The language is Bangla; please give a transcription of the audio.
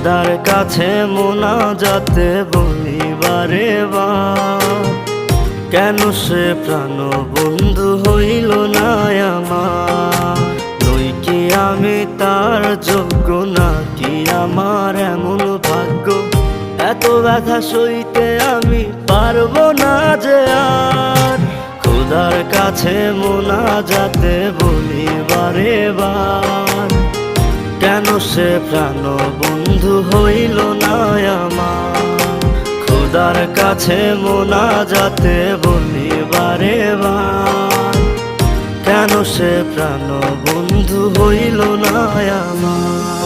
খোদার কাছে মোনাজাতে বলি বারে বার, কেন সে প্রাণ বন্ধু হইল না আমার। নই কি আমি তার যোগ্য, নাকি আমার এমন ভাগ্য, এত ব্যথা সইতে আমি পারবো না যে আর। খোদার কাছে মোনাজাতে বলি বারে বার, কেন সে প্রাণ বন্ধু হইল না আমার। খোদার কাছে মোনাজাতে বলি বারে বার, কেন সে প্রাণ বন্ধু হইল না আমার।